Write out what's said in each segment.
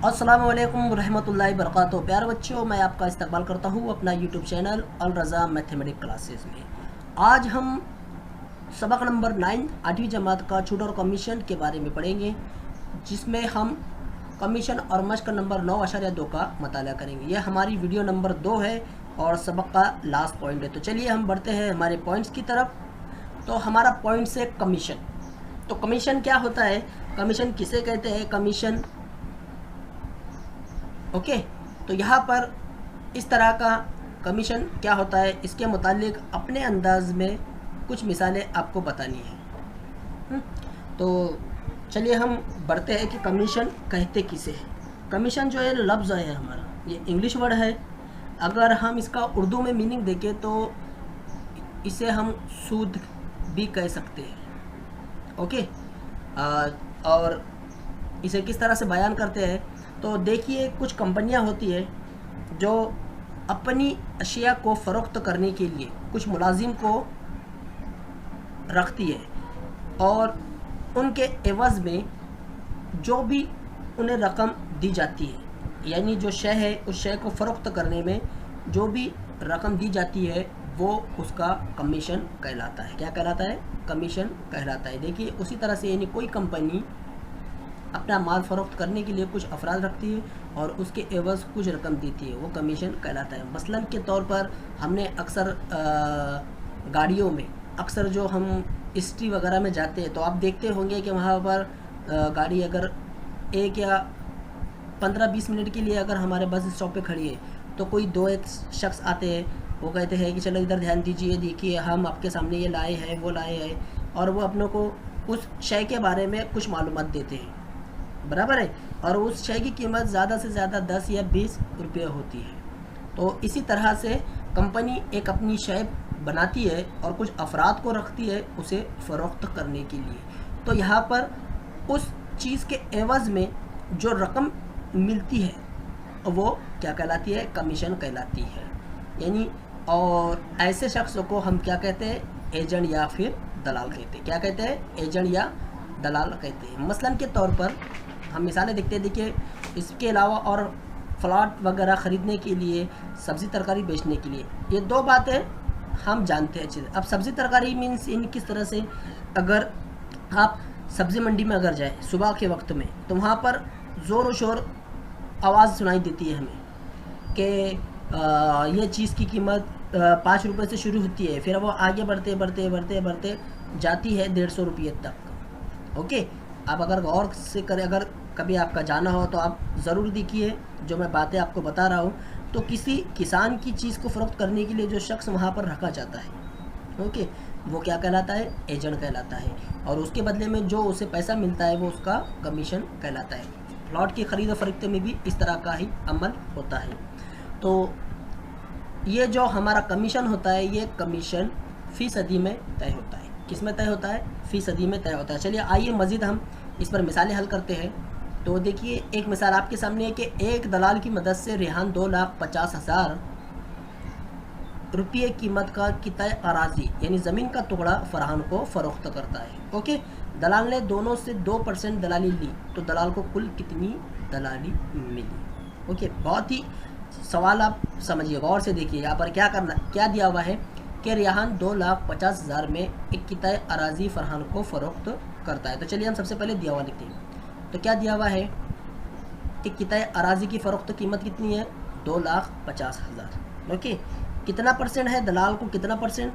अस्सलाम वालेकुम रहमतुल्लाहि बरकातुहू। प्यारे बच्चों, मैं आपका इस्तकबाल करता हूँ अपना यूट्यूब चैनल अल रज़ा मैथमेटिक्स क्लासेस में। आज हम सबक नंबर 9 8वीं जमात का छूट और कमीशन के बारे में पढ़ेंगे, जिसमें हम कमीशन और मश्क नंबर 9.2 का मताला करेंगे। यह हमारी वीडियो नंबर 2 है और सबक का लास्ट पॉइंट है। तो चलिए हम बढ़ते हैं हमारे पॉइंट्स की तरफ। तो हमारा पॉइंट्स है कमीशन। तो कमीशन क्या होता है, कमीशन किसे कहते हैं, कमीशन ओके। तो यहाँ पर इस तरह का कमीशन क्या होता है, इसके मुतालिक अपने अंदाज में कुछ मिसालें आपको बतानी है। तो चलिए हम बढ़ते हैं कि कमीशन कहते किसे हैं। कमीशन जो है लफ्ज़ है हमारा, ये इंग्लिश वर्ड है। अगर हम इसका उर्दू में मीनिंग देखें तो इसे हम सूद भी कह सकते हैं। ओके। और इसे किस तरह से बयान करते हैं, तो देखिए कुछ कंपनियां होती है जो अपनी अशिया को फ़रोख्त करने के लिए कुछ मुलाजिम को रखती है और उनके एवज़ में जो भी उन्हें रकम दी जाती है, यानी जो शय है उस शय को फ़रोख्त करने में जो भी रकम दी जाती है वो उसका कमीशन कहलाता है। क्या कहलाता है, कमीशन कहलाता है। देखिए उसी तरह से यानी कोई कंपनी अपना माल फ़रोख्त करने के लिए कुछ अफराद रखती है और उसके एवज़ कुछ रकम देती है, वो कमीशन कहलाता है। मसलन के तौर पर हमने अक्सर गाड़ियों में अक्सर जो हम हिस्ट्री वगैरह में जाते हैं तो आप देखते होंगे कि वहाँ पर गाड़ी अगर 1 या 15-20 मिनट के लिए अगर हमारे बस स्टॉप पे खड़ी है तो कोई एक शख्स आते हैं, वो कहते हैं कि चलो इधर ध्यान दीजिए, देखिए हम आपके सामने ये लाए हैं वो लाए हैं, और वो अपनों को उस शय के बारे में कुछ मालूमात देते हैं, बराबर है। और उस शय की कीमत ज़्यादा से ज़्यादा 10 या 20 रुपये होती है। तो इसी तरह से कंपनी एक अपनी शय बनाती है और कुछ अफराद को रखती है उसे फ़रोख्त करने के लिए। तो यहाँ पर उस चीज़ के एवज़ में जो रकम मिलती है वो क्या कहलाती है, कमीशन कहलाती है। यानी और ऐसे शख्सों को हम क्या कहते हैं, एजेंट या फिर दलाल कहते हैं। क्या कहते हैं, एजेंट या दलाल कहते हैं। मसलन के तौर पर हम मिसालें देखते हैं। देखिए इसके अलावा और फ्लॉट वगैरह ख़रीदने के लिए, सब्ज़ी तरकारी बेचने के लिए, ये 2 बातें हम जानते हैं अच्छे से। अब सब्ज़ी तरकारी मीन्स इन किस तरह से, अगर आप सब्ज़ी मंडी में अगर जाए सुबह के वक्त में तो वहाँ पर ज़ोर व शोर आवाज़ सुनाई देती है हमें कि ये चीज़ की कीमत 5 रुपये से शुरू होती है, फिर वो आगे बढ़ते बढ़ते बढ़ते बढ़ते जाती है 150 रुपये तक। ओके। आप अगर गौर से करें, अगर कभी आपका जाना हो तो आप ज़रूर देखिए जो मैं बातें आपको बता रहा हूँ। तो किसी किसान की चीज़ को फ़रोख्त करने के लिए जो शख्स वहाँ पर रखा जाता है, ओके, वो क्या कहलाता है, एजेंट कहलाता है। और उसके बदले में जो उसे पैसा मिलता है वो उसका कमीशन कहलाता है। प्लॉट की ख़रीद फरोख्त में भी इस तरह का ही अमल होता है। तो ये जो हमारा कमीशन होता है, ये कमीशन फ़ीसदी में तय होता है। किस में तय होता है, फ़ीसदी में तय होता है। चलिए आइए मज़ीद हम इस पर मिसालें हल करते हैं। तो देखिए एक मिसाल आपके सामने है कि एक दलाल की मदद से रेहान 2,50,000 रुपये कीमत का किताए अराजी यानी ज़मीन का टुकड़ा फरहान को फ़रोख्त करता है। ओके। दलाल ने दोनों से 2% दलाली ली तो दलाल को कुल कितनी दलाली मिली। ओके। बहुत ही सवाल आप समझिए, गौर से देखिए। यहाँ पर क्या दिया हुआ है कि रेहान 2,50,000 में एक किताए अराजी फरहान को फ़रोख्त करता है। तो चलिए हम सबसे पहले दिया हुआ लिखते हैं। तो क्या दिया हुआ है कि किताए अराजी की फ़रोख्त कीमत कितनी है, 2,50,000। ओके। कितना परसेंट है दलाल को, कितना परसेंट,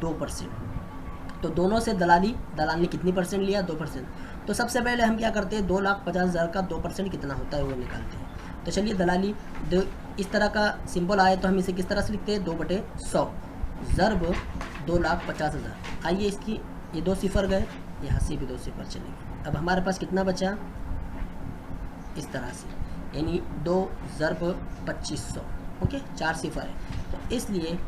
2%। तो दोनों से दलाल ने कितनी परसेंट लिया, 2%। तो सबसे पहले हम क्या करते हैं, 2,50,000 का 2% कितना होता है वो निकालते हैं। तो चलिए दलाली इस तरह का सिंबल आए तो हम इसे किस तरह से लिखते हैं, 2/100 ज़रब 2,50,000। आइए इसकी ये 2 सिफर गए, यहाँ से भी 2 सिफर चलेंगे। अब हमारे पास कितना बचा, इस तरह से, यानी 2 ज़रब 2500। ओके। 4 सिफर है तो इसलिए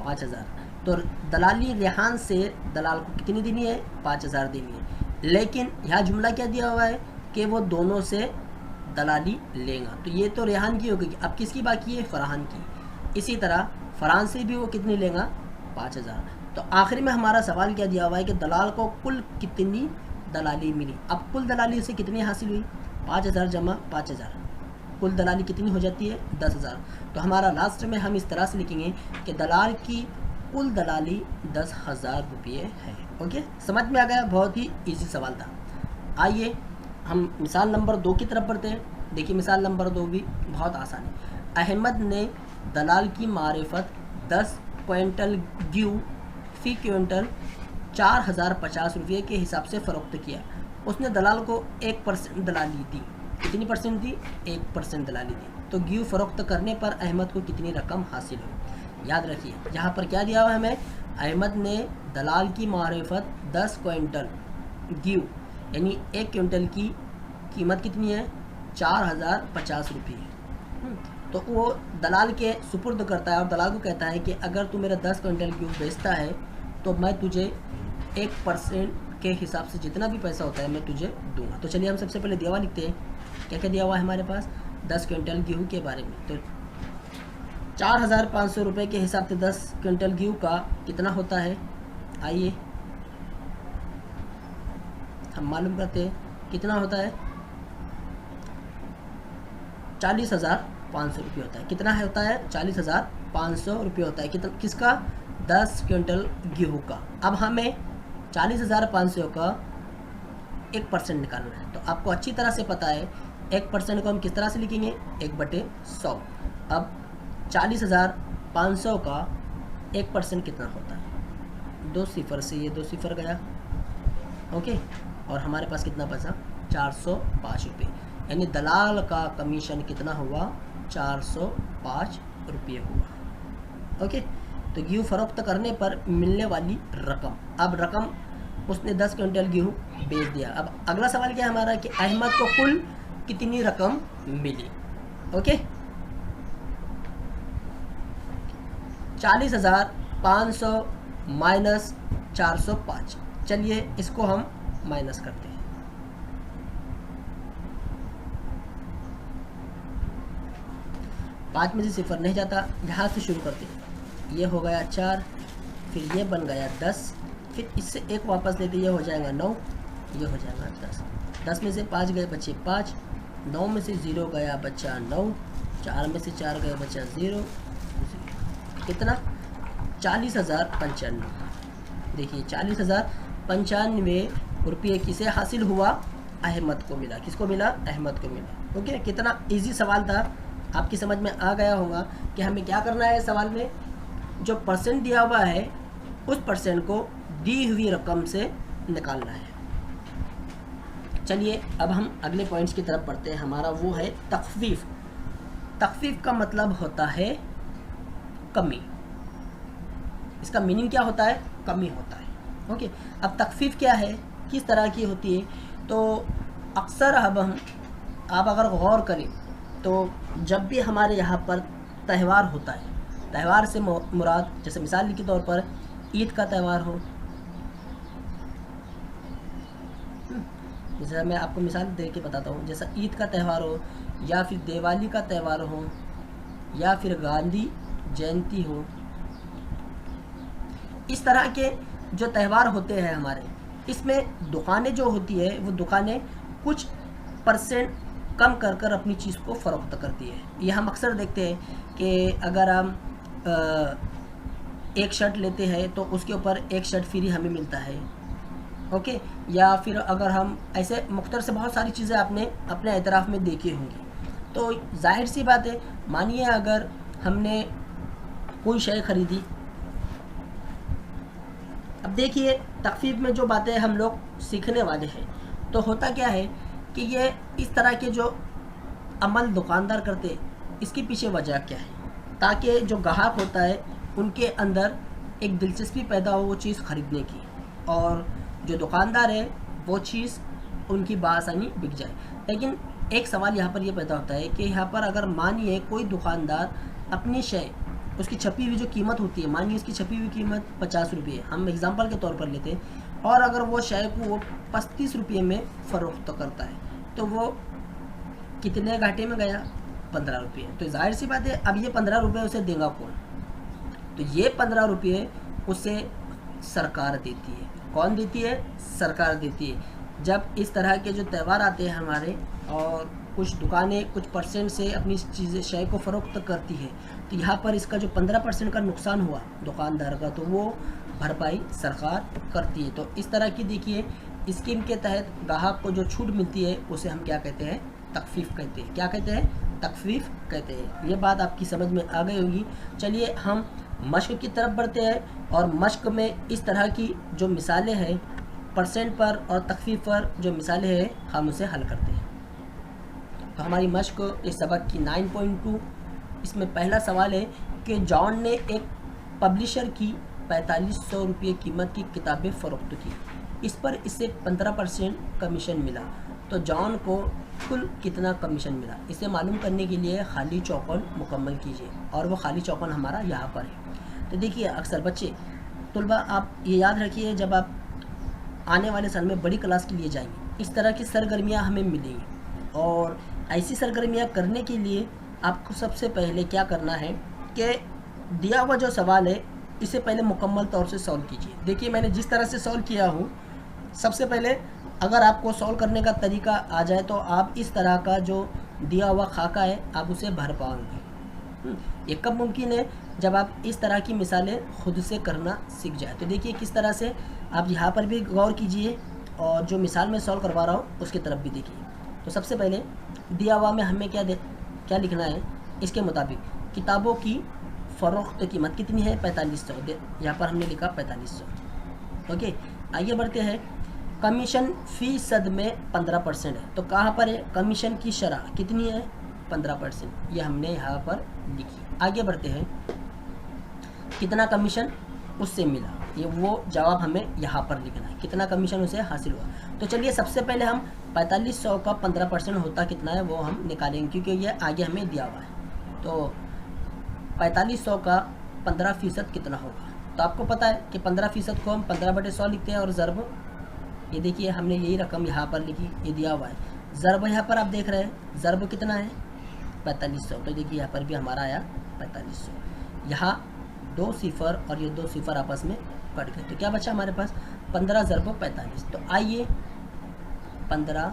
5,000। तो दलाली रेहान से दलाल को कितनी देनी है, 5,000 देनी है। लेकिन यहाँ जुमला क्या दिया हुआ है कि वो दोनों से दलाली लेगा। तो ये तो रेहान की हो गई। अब किसकी बाकी है, फरहान की। इसी तरह फरहान से भी वो कितनी लेगा, 5,000। तो आखिर में हमारा सवाल क्या दिया हुआ है कि दलाल को कुल कितनी दलाली मिली। अब कुल दलाली से कितनी हासिल हुई, 5,000 जमा 5,000, कुल दलाली कितनी हो जाती है? 10,000। तो हमारा लास्ट में हम इस तरह से लिखेंगे कि दलाल की कुल दलाली 10,000 रुपये है। ओके, समझ में आ गया? बहुत ही इजी सवाल था। आइए हम मिसाल नंबर 2 की तरफ बढ़ते हैं। देखिए मिसाल नंबर 2 भी बहुत आसान है। अहमद ने दलाल की मारिफत 10 क्विंटल गेहूं फी क्विंटल 4,050 रुपये के हिसाब से फ़रोख्त किया। उसने दलाल को 1% दलाली दी। कितनी परसेंट दी? 1% दलाली दी। तो गेहूं फ़रोख्त करने पर अहमद को कितनी रकम हासिल हुई? याद रखिए यहाँ पर क्या दिया हुआ है हमें? अहमद ने दलाल की मारिफत 10 क्विंटल गेहूं, यानी 1 क्विंटल की कीमत कितनी है? 4,050 रुपये। तो वो दलाल के सुपुर्द करता है और दलाल को कहता है कि अगर तू मेरा 10 क्विंटल गेहूं बेचता है तो मैं तुझे 1% के हिसाब से जितना भी पैसा होता है मैं तुझे दूंगा। तो चलिए हम सबसे पहले दिया हुआ लिखते हैं। क्या क्या दिया हुआ है हमारे पास 10 क्विंटल गेहूं के बारे में? तो 4,500 रुपये के हिसाब से 10 क्विंटल गेहूं का कितना होता है? आइए हम मालूम करते हैं कितना होता है। 40,500 रुपये होता है। कितना है होता है? 40,500 रुपये होता है। कितना? किसका? 10 क्विंटल गेहूं का। अब हमें 40,500 का 1% निकालना है। तो आपको अच्छी तरह से पता है 1% को हम किस तरह से लिखेंगे? 1/100। अब 40,500 का 1% कितना होता है? 2 सिफर से ये 2 सिफर गया। ओके, और हमारे पास कितना बचा? 405 रुपये। यानी दलाल का कमीशन कितना हुआ? 405 रुपये हुआ। ओके, तो गेहूँ फ़रोख्त करने पर मिलने वाली रकम। अब रकम उसने 10 क्विंटल गेहूँ बेच दिया। अब अगला सवाल क्या है हमारा कि अहमद को कुल कितनी रकम मिली? Okay, 40,500 minus 405। चलिए इसको हम माइनस करते हैं। 5 में से सिफर नहीं जाता, यहाँ से शुरू करते हैं। ये हो गया 4, फिर ये बन गया 10, फिर इससे 1 वापस लेते ये हो जाएगा 9, ये हो जाएगा 10। 10 में से 5 गए बचे 5, 9 में से 0 गया बचा 9, 4 में से 4 गए बचा 0। कितना? 40,095। देखिए 40,095 रुपये किसे हासिल हुआ? अहमद को मिला। किसको मिला? अहमद को मिला। ओके, कितना इजी सवाल था, आपकी समझ में आ गया होगा कि हमें क्या करना है। सवाल में जो परसेंट दिया हुआ है उस परसेंट को दी हुई रकम से निकालना है। चलिए अब हम अगले पॉइंट्स की तरफ बढ़ते हैं। हमारा वो है तखफीफ। तखफीफ का मतलब होता है कमी। इसका मीनिंग क्या होता है? कमी होता है। ओके, अब तखफीफ क्या है, किस तरह की होती है? तो अक्सर अब आप अगर गौर करें तो जब भी हमारे यहाँ पर त्यौहार होता है, त्यौहार से मुराद जैसे मिसाल के तौर पर ईद का त्यौहार हो, जैसे मैं आपको मिसाल दे के बताता हूँ, जैसा ईद का त्यौहार हो या फिर दिवाली का त्यौहार हो या फिर गांधी जयंती हो, इस तरह के जो त्यौहार होते हैं हमारे, इसमें दुकानें जो होती है वो दुकानें कुछ परसेंट कम कर कर अपनी चीज़ को फ़रोख्त करती है। ये हम अक्सर देखते हैं कि अगर हम एक शर्ट लेते हैं तो उसके ऊपर एक शर्ट फ्री हमें मिलता है। ओके, या फिर अगर हम ऐसे मुख्तर से बहुत सारी चीज़ें आपने अपने एतराफ़ में देखी होंगी। तो जाहिर सी बात है, मानिए अगर हमने कोई शय ख़रीदी, अब देखिए तखफीफ में जो बातें हम लोग सीखने वाले हैं, तो होता क्या है कि ये इस तरह के जो अमल दुकानदार करते, इसके पीछे वजह क्या है? ताकि जो ग्राहक होता है उनके अंदर एक दिलचस्पी पैदा हो वो चीज़ ख़रीदने की, और जो दुकानदार है वो चीज़ उनकी बासानी बिक जाए। लेकिन एक सवाल यहाँ पर ये पैदा होता है कि यहाँ पर अगर मानिए कोई दुकानदार अपनी शय, उसकी छपी हुई जो कीमत होती है, मानिए उसकी छपी हुई कीमत 50 रुपये, हम एग्जांपल के तौर पर लेते हैं, और अगर वो शय को वो 35 रुपये में फ़रोख्त करता है, तो वो कितने घाटे में गया? 15 रुपये। तो जाहिर सी बात है अब ये 15 रुपये उसे देगा कौन? तो ये 15 रुपये उसे सरकार देती है। कौन देती है? सरकार देती है। जब इस तरह के जो त्यौहार आते हैं हमारे, और कुछ दुकानें कुछ परसेंट से अपनी चीज़ें शय को फ़रोख्त करती है, तो यहाँ पर इसका जो 15% का नुकसान हुआ दुकानदार का, तो वो भरपाई सरकार करती है। तो इस तरह की देखिए स्कीम के तहत ग्राहक को जो छूट मिलती है उसे हम क्या कहते हैं, तखफीफ कहते हैं। क्या कहते हैं, तखफीफ कहते हैं। ये बात आपकी समझ में आ गई होगी। चलिए हम मश्क की तरफ बढ़ते हैं, और मश्क में इस तरह की जो मिसालें हैं परसेंट पर और तखफीफ पर जो मिसालें हैं हम उसे हल करते हैं। तो हमारी मश्क इस सबक की 9.2, इसमें पहला सवाल है कि जॉन ने एक पब्लिशर की 4500 रुपये कीमत की किताबें फ़रोख्त की, इस पर इसे 15% कमीशन मिला, तो जॉन को कुल कितना कमीशन मिला, इसे मालूम करने के लिए खाली चौकोन मुकम्मल कीजिए, और वो खाली चौकोन हमारा यहाँ पर है। तो देखिए अक्सर बच्चे तुलबा आप ये याद रखिए, जब आप आने वाले साल में बड़ी क्लास के लिए जाएंगे इस तरह की सरगर्मियाँ हमें मिलेंगी, और ऐसी सरगर्मियाँ करने के लिए आपको सबसे पहले क्या करना है कि दिया हुआ जो सवाल है इसे पहले मुकम्मल तौर से सॉल्व कीजिए। देखिए मैंने जिस तरह से सॉल्व किया हूँ, सबसे पहले अगर आपको सॉल्व करने का तरीका आ जाए तो आप इस तरह का जो दिया हुआ खाका है आप उसे भर पाएंगे। ये कब मुमकिन है, जब आप इस तरह की मिसालें खुद से करना सीख जाए। तो देखिए किस तरह से आप यहाँ पर भी गौर कीजिए, और जो मिसाल मैं सॉल्व करवा रहा हूँ उसकी तरफ भी देखिए। तो सबसे पहले दिया हुआ में हमें क्या लिखना है, इसके मुताबिक किताबों की फ़रोख्त कीमत कितनी है, 4500। यहाँ पर हमने लिखा 4500। ओके, आगे बढ़ते हैं। कमीशन फ़ीसद में 15% है, तो कहाँ पर है, कमीशन की शरह कितनी है, 15%, ये हमने यहाँ पर लिखी। आगे बढ़ते हैं, कितना कमीशन उससे मिला, ये वो जवाब हमें यहाँ पर लिखना है, कितना कमीशन उसे हासिल हुआ। तो चलिए सबसे पहले हम 4500 का 15% होता कितना है वो हम निकालेंगे, क्योंकि ये आगे हमें दिया हुआ है। तो 4500 का 15% कितना होगा, तो आपको पता है कि 15% को हम 15/100 लिखते हैं, और ज़रब, ये देखिए हमने यही रकम यहाँ पर लिखी, ये दिया हुआ है। ज़रब यहाँ पर आप देख रहे हैं, ज़रब कितना है, 4500, तो देखिए यहाँ पर भी हमारा आया 4500। यहाँ 2 सिफर और ये 2 सिफर आपस में कट गए, तो क्या बचा हमारे पास, 15 ज़रब 45। तो आइए 15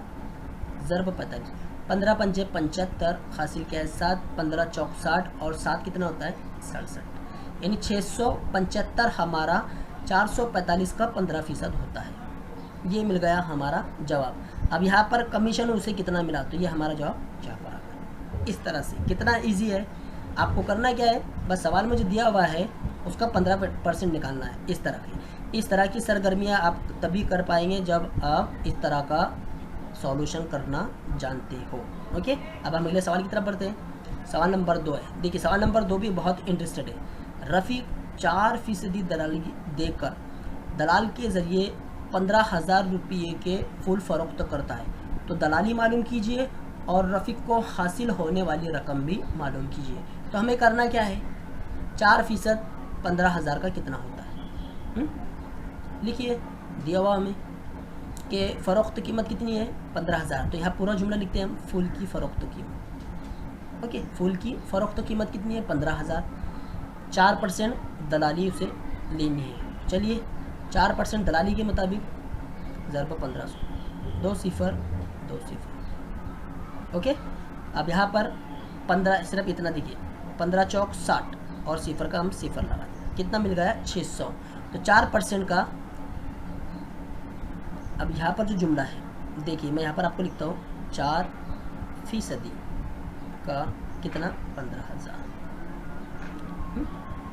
ज़रब 45, 15 पंजे 75, हासिल क्या है 7, 15 चौक 60, और 7 कितना होता है 67, यानी 675 हमारा 445 का 15% होता है। ये मिल गया हमारा जवाब। अब यहाँ पर कमीशन उसे कितना मिला, तो ये हमारा जवाब यहाँ पर आ गया। इस तरह से कितना इजी है, आपको करना क्या है, बस सवाल में जो दिया हुआ है उसका 15% निकालना है। इस तरह की सरगर्मियाँ आप तभी कर पाएंगे जब आप इस तरह का सॉल्यूशन करना जानते हो। ओके, अब हम अगले सवाल की तरफ बढ़ते हैं। सवाल नंबर 2 है। देखिए सवाल नंबर 2 भी बहुत इंटरेस्टेड है। रफ़ीक 4% दलाली देकर दलाल के ज़रिए 15,000 रुपये के फूल फ़रोख्त करता है, तो दलाली मालूम कीजिए और रफ़ीक को हासिल होने वाली रकम भी मालूम कीजिए। तो हमें करना क्या है, 4% 15,000 का कितना होता है, लिखिए दिया हुआ हमें कि फ़रोख्त कीमत कितनी है 15,000, तो यहाँ पूरा जुमला लिखते हैं हम, फूल की फ़रोख्त कीमत। ओके, फूल की फ़रोख्त कीमत कितनी है 15,000, 4% दलाली उसे लेनी है। चलिए 4% दलाली के मुताबिक ज़रब 1500, 2 सिफर 2 सिफर। ओके, अब यहाँ पर 15 सिर्फ इतना देखिए, 15 चौक 60 और सिफर का हम सिफर लगा, कितना मिल गया 600। तो 4% का, अब यहाँ पर जो जुमला है देखिए मैं यहाँ पर आपको लिखता हूँ, 4% का कितना 15,000,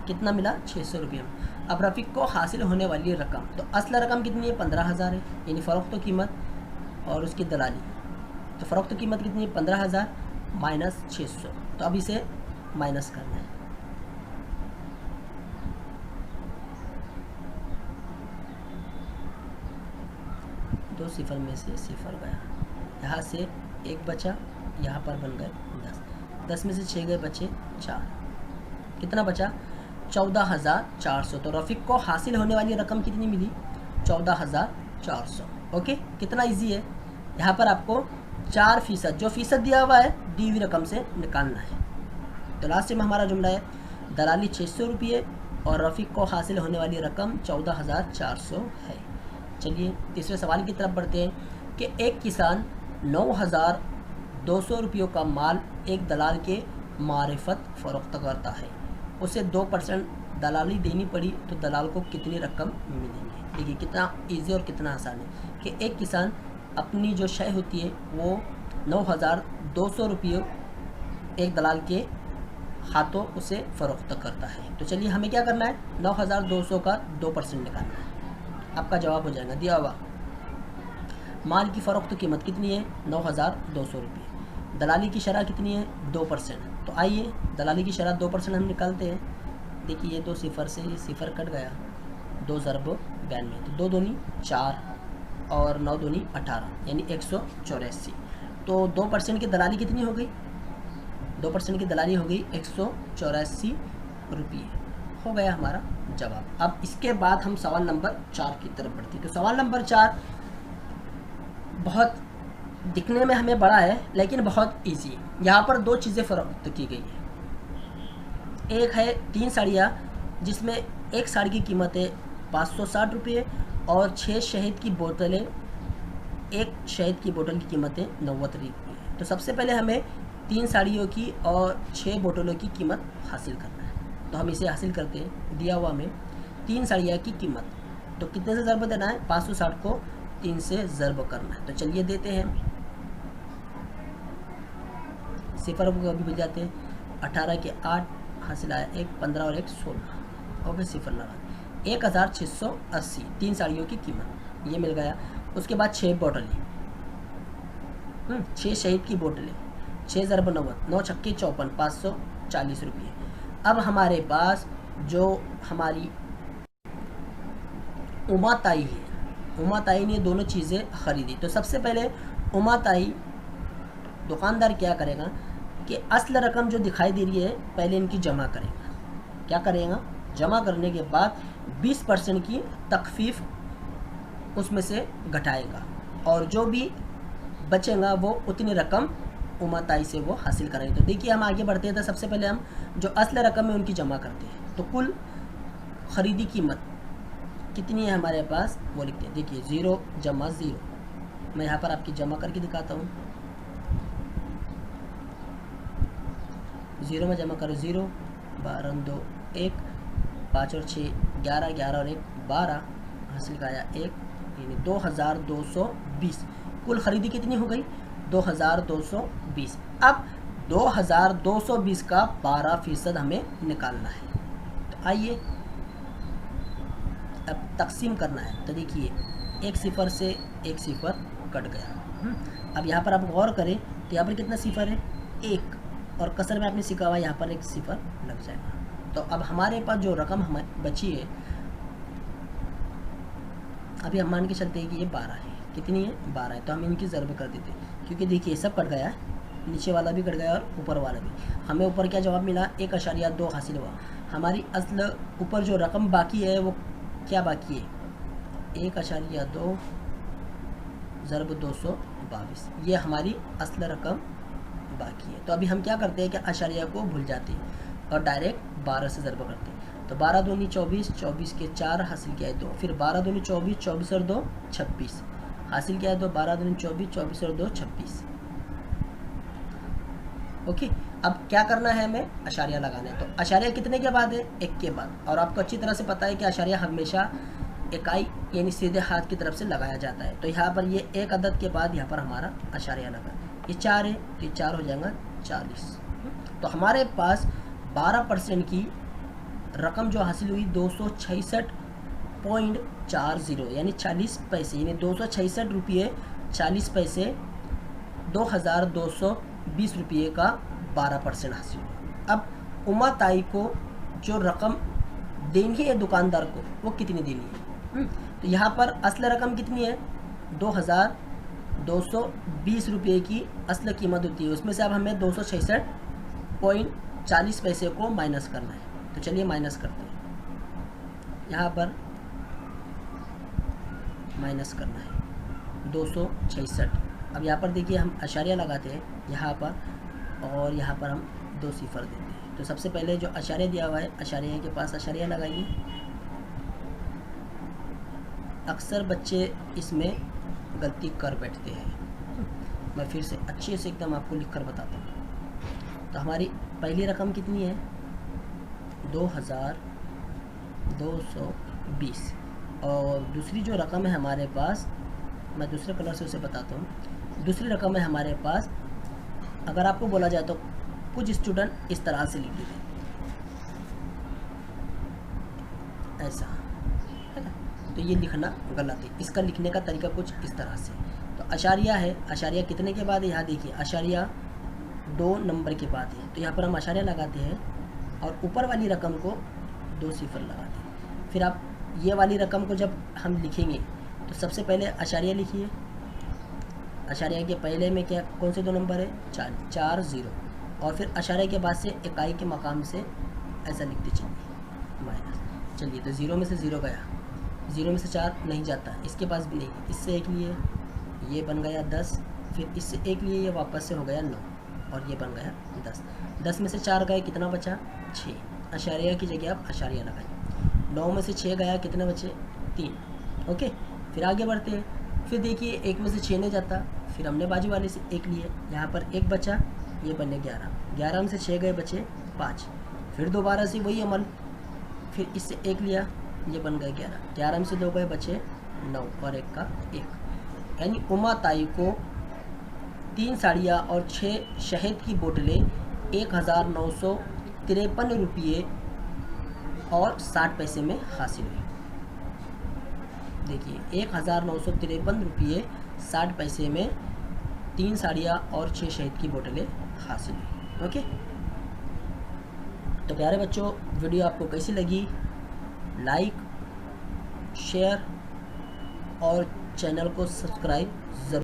कितना मिला 600 रुपये। अब रफ़ीक को हासिल होने वाली रकम, तो असल रकम कितनी है 15,000 है, यानी फ़रोख्त कीमत और उसकी दलाली, तो फ़रोख्त कीमत कितनी है 15,000 माइनस 600। तो अब इसे माइनस करना है, दो सिफर में से सिफर गया, यहाँ से 1 बचा, यहाँ पर बन गए 10, 10 में से 6 गए, बचे 4, कितना बचा 14,400। तो रफ़ीक को हासिल होने वाली रकम कितनी मिली 14,400। ओके, कितना इजी है, यहाँ पर आपको 4% जो फ़ीसद दिया हुआ है दी हुई रकम से निकालना है। तो लास्ट में हमारा जुमला है, दलाली 600 रुपये और रफ़ीक को हासिल होने वाली रकम 14,400 है। चलिए तीसरे सवाल की तरफ बढ़ते हैं। कि एक किसान 9,200 रुपयों का माल एक दलाल के मारिफत फ़रोख्त करता है, उसे 2% दलाली देनी पड़ी तो दलाल को कितनी रकम मिलेंगी। देखिए कितना इजी और कितना आसान है कि एक किसान अपनी जो शय होती है वो 9,200 रुपये एक दलाल के हाथों उसे फ़रोख्त करता है। तो चलिए हमें क्या करना है, 9,200 का 2% निकालना है। आपका जवाब हो जाएगा दिया हुआ, माल की फ़रोख्त कीमत कितनी है 9,200 रुपये, दलाली की शरह कितनी है 2%। तो आइए दलाली की शरह 2% हम निकालते हैं। देखिए ये तो सिफ़र से ये सिफ़र कट गया, 2 ज़रब 92, तो 2 दूनी 4 और 9 दूनी 18 यानी 184। तो 2% की दलाली कितनी हो गई, 2% की दलाली हो गई 184 रुपये, हो गया हमारा जवाब। अब इसके बाद हम सवाल नंबर 4 की तरफ बढ़ते हैं। तो सवाल नंबर 4 बहुत दिखने में हमें बड़ा है लेकिन बहुत इजी है। यहाँ पर 2 चीज़ें फ़रोख्त की गई है। एक है 3 साड़ियाँ जिसमें एक साड़ी की कीमत है 560 रुपये और 6 शहद की बोतलें, एक शहद की बोतल की कीमत है 90 रुपये। तो सबसे पहले हमें 3 साड़ियों की और 6 बोतलों की कीमत हासिल करना है। तो हम इसे हासिल करते हैं। दिया हुआ हमें 3 साड़ियाँ की कीमत, तो कितने से ज़रब देना है, 560 को 3 से ज़रब करना है। तो चलिए देते हैं, सिफर को अभी मिल जाते हैं, 18 के 8 हासिल आया 1, 15 और 1 16, और फिर सिफर लगा 1680 3 साड़ियों की कीमत ये मिल गया। उसके बाद 6 बोतलें, 6 शहद की बोतलें, 6 ज़रब 90, 9 छक्के 54, 540 रुपये। अब हमारे पास जो हमारी उमा ताई है, उमा ताई ने दोनों चीज़ें ख़रीदी। तो सबसे पहले उमा ताई दुकानदार क्या करेगा कि असल रकम जो दिखाई दे रही है पहले इनकी जमा करेगा। क्या करेगा, जमा करने के बाद 20% की तखफीफ उसमें से घटाएगा और जो भी बचेगा वो उतनी रकम उमा ताई से वो हासिल करेंगे। तो देखिए हम आगे बढ़ते हैं। तो सबसे पहले हम जो असल रकम है उनकी जमा करते हैं। तो कुल ख़रीदी कीमत कितनी है हमारे पास वो लिखते हैं। देखिए 0 जमा 0, मैं यहाँ पर आपकी जमा करके दिखाता हूँ। 0 में जमा करो 0, 12 2 1, 5 और 6 11, 11 और 1 12, हासिल का आया 1, यानी 2220। कुल ख़रीदी कितनी हो गई 2220। अब 2220 का 12% हमें निकालना है। तो आइए अब तकसीम करना है। तो देखिए एक सिफर से एक सिफर कट गया। अब यहाँ पर आप गौर करें तो यहाँ पर कितना सिफर है 1, और कसर में आपने सीखा हुआ यहाँ पर एक सिफर लग जाएगा। तो अब हमारे पास जो रकम हमारी बची है, अभी हम मान के चलते हैं कि ये 12 है। कितनी है 12 है। तो हम इनकी ज़रब कर देते हैं क्योंकि देखिए सब कट गया है, नीचे वाला भी कट गया और ऊपर वाला भी। हमें ऊपर क्या जवाब मिला 1.2 हासिल हुआ। हमारी असल ऊपर जो रकम बाकी है वो क्या बाकी है 1.2 ज़रब 222, ये हमारी असल रकम बाकी है। तो अभी हम क्या करते हैं कि अशारिया को भूल जाते हैं और डायरेक्ट 12 से ज़रब करते हैं। तो 12 दूनी 24, 24 के 4 हासिल किया है 2, फिर 12 दूनी 24, 24 और 2 26 हासिल किया है 2, 12 दूनी 24, 24 और 2 26। ओके, अब क्या करना है हमें अशारिया लगाना है। तो अशारिया कितने के बाद है 1 के बाद, और आपको अच्छी तरह से पता है कि अशारिया हमेशा इकाई यानी सीधे हाथ की तरफ से लगाया जाता है। तो यहाँ पर ये 1 अदद के बाद यहाँ पर हमारा अशारिया लगा, ये 4 है तो ये 4 हो जाएगा 40। तो हमारे पास 12% की रकम जो हासिल हुई 266.40 यानी 40 पैसे, यानी 266 रुपये 40 पैसे 2220 रुपये का 12% हासिल हुआ। अब उमा ताई को जो रकम देनी है दुकानदार को वो कितनी देनी है। तो यहाँ पर असल रकम कितनी है 2220 रुपये की असल कीमत होती है। उसमें से अब हमें 266.40 पैसे को माइनस करना है। तो चलिए माइनस करते हैं, यहाँ पर माइनस करना है 266। अब यहाँ पर देखिए हम अशारिया लगाते हैं यहाँ पर, और यहाँ पर हम 2 सिफर देते हैं। तो सबसे पहले जो अशारिया दिया हुआ है अशारिया के पास अशारिया लगाइए। अक्सर बच्चे इसमें गलती कर बैठते हैं। मैं फिर से अच्छे से एकदम आपको लिख कर बताता हूँ। तो हमारी पहली रकम कितनी है 2220, और दूसरी जो रकम है हमारे पास, मैं दूसरे कलर से उसे बताता हूँ। दूसरी रकम है हमारे पास, अगर आपको बोला जाए तो कुछ स्टूडेंट इस तरह से लिख देते हैं, ऐसा है ना, तो ये लिखना गलत है। इसका लिखने का तरीका कुछ इस तरह से। तो अशारिया है, अशारिया कितने के बाद है, यहाँ देखिए अशारिया 2 नंबर के बाद है, तो यहाँ पर हम अशारिया लगाते हैं और ऊपर वाली रकम को 2 सिफर लगाते हैं। फिर आप ये वाली रकम को जब हम लिखेंगे तो सबसे पहले अशारिया लिखिए। अशारिया के पहले में क्या, कौन से 2 नंबर है, 4 0, और फिर अशारिया के बाद से इकाई के मकाम से ऐसा लिखते चलिए माइनस। चलिए तो 0 में से 0 गया, 0 में से 4 नहीं जाता, इसके पास भी नहीं, इससे 1 लिए ये बन गया 10, फिर इससे 1 लिए ये वापस से हो गया 9, और ये बन गया 10। 10 में से 4 गए, कितना बचा 6, अशारिया की जगह आप अशारिया लगाइए। 9 में से 6 गया, कितने बचे 3। ओके, फिर आगे बढ़ते हैं। फिर देखिए 1 में से 6 नहीं जाता, फिर हमने बाजू वाले से 1 लिए, यहाँ पर 1 बचा, ये बने 11, 11 में से 6 गए, बचे 5, फिर दोबारा से वही अमल, फिर इससे 1 लिया, ये बन गए 11, 11 में से 2 गए, बचे 9, और 1 का 1। यानी उमा ताई को 3 साड़ियाँ और 6 शहद की बोतलें 1953 रुपये और 60 पैसे में हासिल हुई। देखिए 1953 रुपये 60 पैसे में 3 साड़ियाँ और 6 शहद की बोतलें हासिल हुई। ओके, तो प्यारे बच्चों, वीडियो आपको कैसी लगी, लाइक, शेयर और चैनल को सब्सक्राइब ज़रूर